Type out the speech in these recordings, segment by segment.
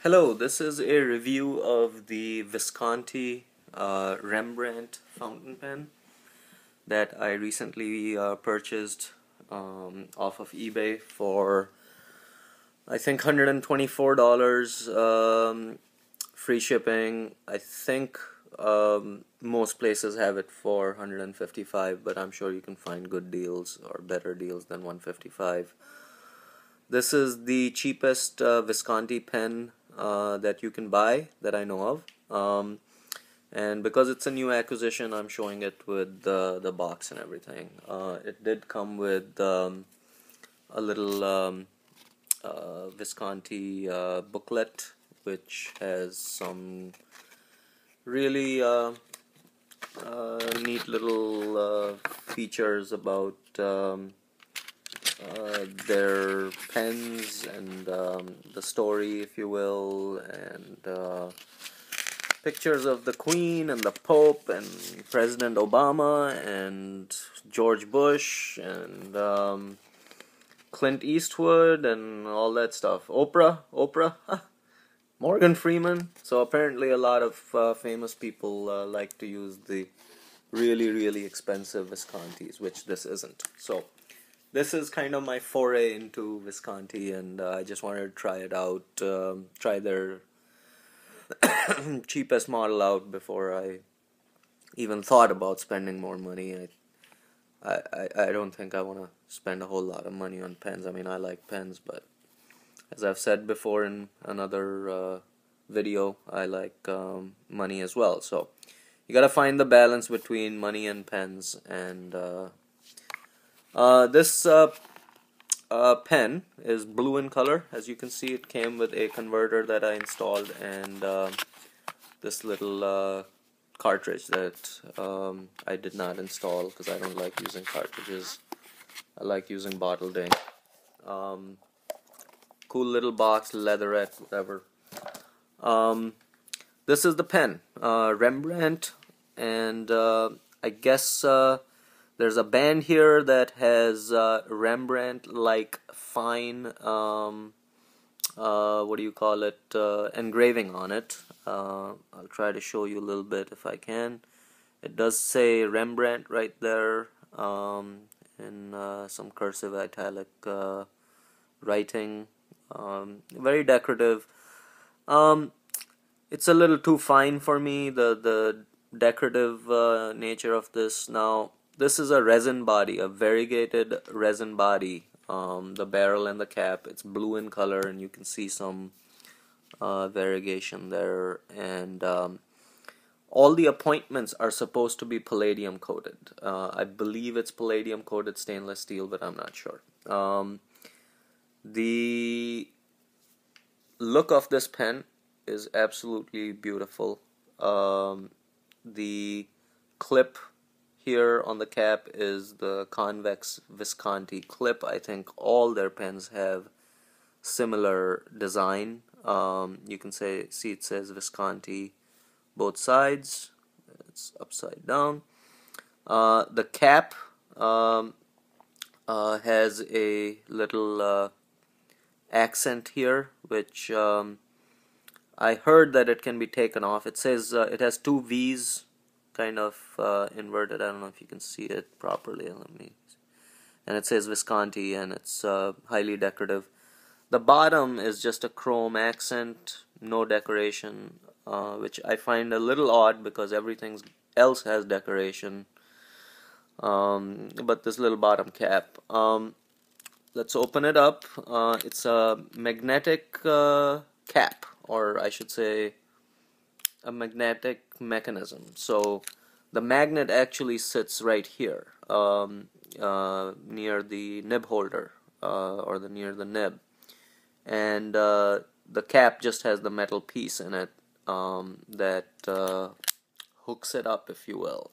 Hello, this is a review of the Visconti Rembrandt fountain pen that I recently purchased off of eBay for I think $124, free shipping. I think most places have it for $155, but I'm sure you can find good deals or better deals than $155. This is the cheapest Visconti pen that you can buy that I know of, and because it's a new acquisition, I'm showing it with the box and everything. It did come with a little Visconti booklet, which has some really neat little features about their pens and the story, if you will, and pictures of the Queen and the Pope and President Obama and George Bush and Clint Eastwood and all that stuff. Oprah, Morgan Freeman. So apparently a lot of famous people like to use the really expensive Viscontis, which this isn't. So this is kind of my foray into Visconti, and I just wanted to try it out, try their cheapest model out before I even thought about spending more money. I don't think I want to spend a whole lot of money on pens. I mean, I like pens, but as I've said before in another video, I like money as well. So you gotta find the balance between money and pens, and this pen is blue in color. As you can see, it came with a converter that I installed and this little cartridge that I did not install because I don't like using cartridges. I like using bottled ink. Cool little box, leatherette, whatever. This is the pen, Rembrandt, and I guess there's a band here that has Rembrandt-like fine, what do you call it, engraving on it. I'll try to show you a little bit if I can. It does say Rembrandt right there in some cursive italic writing. Very decorative. It's a little too fine for me, the decorative nature of this. Now, this is a resin body, a variegated resin body. The barrel and the cap, it's blue in color, and you can see some variegation there. And all the appointments are supposed to be palladium coated. I believe it's palladium coated stainless steel, but I'm not sure. The look of this pen is absolutely beautiful. The clip here on the cap is the convex Visconti clip. I think all their pens have similar design. You can see it says Visconti both sides. It's upside down. The cap has a little accent here, which I heard that it can be taken off. It says it has two V's kind of inverted. I don't know if you can see it properly. Let me see. And it says Visconti, and it's highly decorative. The bottom is just a chrome accent, no decoration, which I find a little odd because everything else has decoration. But this little bottom cap. Let's open it up. It's a magnetic cap, or I should say a magnetic mechanism. So the magnet actually sits right here, near the nib holder, or near the nib, and the cap just has the metal piece in it that hooks it up, if you will.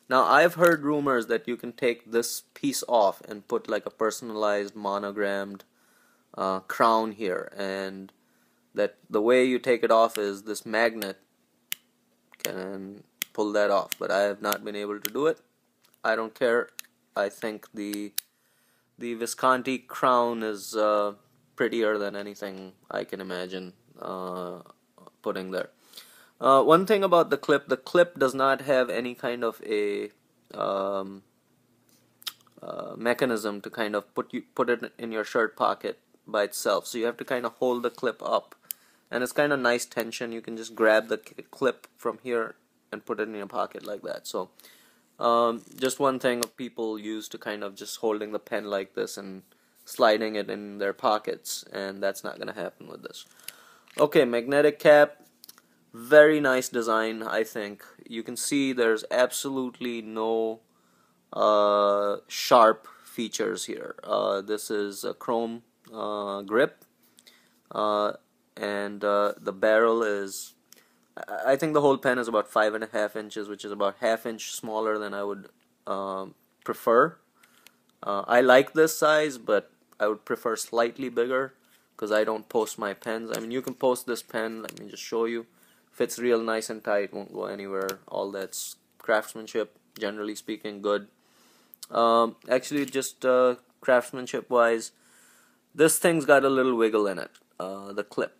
Now, I've heard rumors that you can take this piece off and put like a personalized monogrammed crown here, and that the way you take it off is this magnet can pull that off, but I have not been able to do it. I don't care. I think the Visconti crown is prettier than anything I can imagine. putting there. One thing about the clip does not have any kind of a um, mechanism to kind of put it in your shirt pocket by itself. So you have to kind of hold the clip up, and it's kind of nice tension. You can just grab the clip from here and put it in your pocket like that. So just one thing people use to kind of just holding the pen like this and sliding it in their pockets, and that's not going to happen with this. Okay, magnetic cap, very nice design. I think you can see there's absolutely no sharp features here. This is a chrome grip, and the barrel is, I think the whole pen is about 5.5 inches, which is about ½ inch smaller than I would prefer. I like this size, but I would prefer slightly bigger because I don't post my pens. I mean, you can post this pen, let me just show you. Fits real nice and tight, won't go anywhere. All that's craftsmanship, generally speaking, good. Actually, just craftsmanship wise, this thing's got a little wiggle in it, the clip.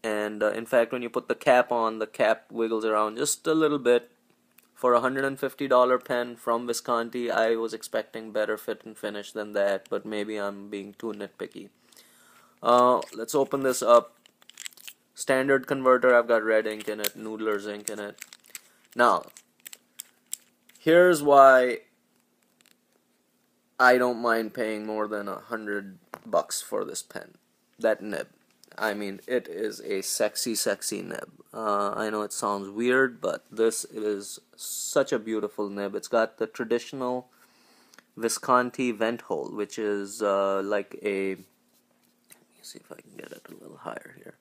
And in fact, when you put the cap on, the cap wiggles around just a little bit. For a $150 pen from Visconti, I was expecting better fit and finish than that, but maybe I'm being too nitpicky. Let's open this up. Standard converter, I've got red ink in it, Noodler's ink in it. Now, here's why I don't mind paying more than $100 for this pen. That nib. I mean, it is a sexy, sexy nib. I know it sounds weird, but this is such a beautiful nib. It's got the traditional Visconti vent hole, which is like a, let me see if I can get it a little higher here.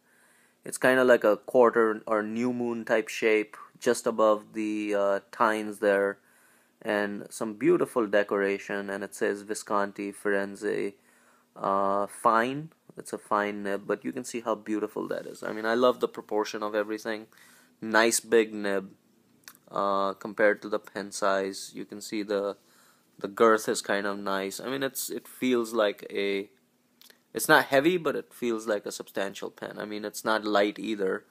It's kind of like a quarter or new moon type shape, just above the tines there, and some beautiful decoration, and it says Visconti Firenze fine. It's a fine nib, but you can see how beautiful that is. I mean, I love the proportion of everything. Nice big nib compared to the pen size. You can see the girth is kind of nice. I mean, it feels like a, it's not heavy, but it feels like a substantial pen. I mean, it's not light either,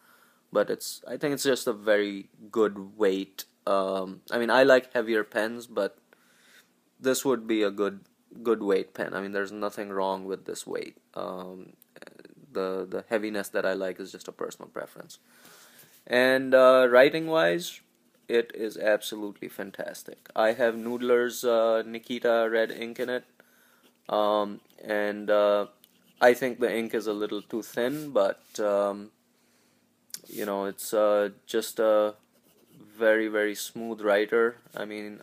but I think it's just a very good weight. I mean, I like heavier pens, but this would be a good weight pen. I mean, there's nothing wrong with this weight. The heaviness that I like is just a personal preference. And writing wise, it is absolutely fantastic. I have Noodler's Nikita red ink in it, and I think the ink is a little too thin, but you know, it's just a very, very smooth writer. I mean,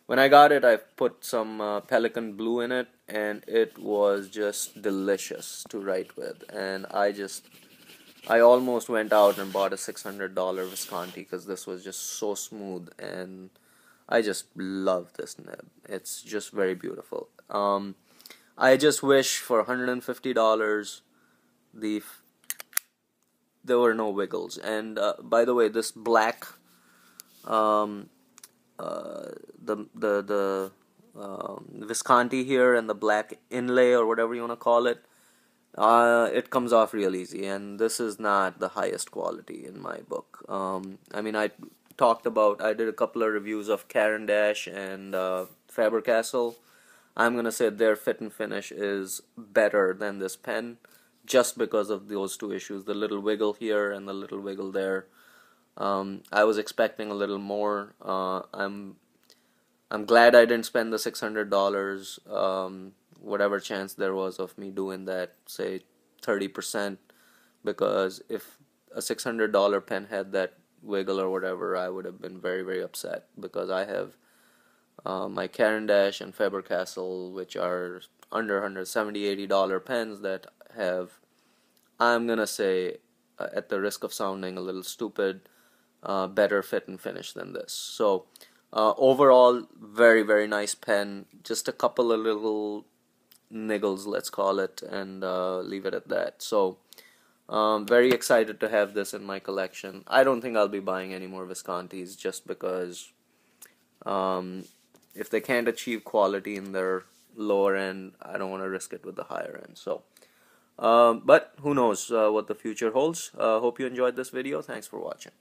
when I got it, I put some Pelican blue in it, and it was just delicious to write with. And I almost went out and bought a $600 Visconti because this was just so smooth, and I just love this nib. It's just very beautiful. I just wish for $150 there were no wiggles. And by the way, this black the Visconti here and the black inlay or whatever you want to call it, it comes off real easy, and this is not the highest quality in my book. I mean, I did a couple of reviews of Caran d'Ache and Faber-Castell. I'm gonna say their fit and finish is better than this pen, just because of those two issues, the little wiggle here and the little wiggle there. I was expecting a little more. I'm glad I didn't spend the $600. Whatever chance there was of me doing that, say 30%, because if a $600 pen had that wiggle or whatever, I would have been very, very upset, because I have my Caran d'Ache and Faber-Castell, which are under $170, $80 pens that have, I'm gonna say, at the risk of sounding a little stupid, better fit and finish than this. So overall, very, very nice pen. Just a couple of little niggles, let's call it, and leave it at that. So very excited to have this in my collection. I don't think I'll be buying any more Viscontis, just because if they can't achieve quality in their lower end, I don't want to risk it with the higher end. So But who knows what the future holds. Hope you enjoyed this video. Thanks for watching.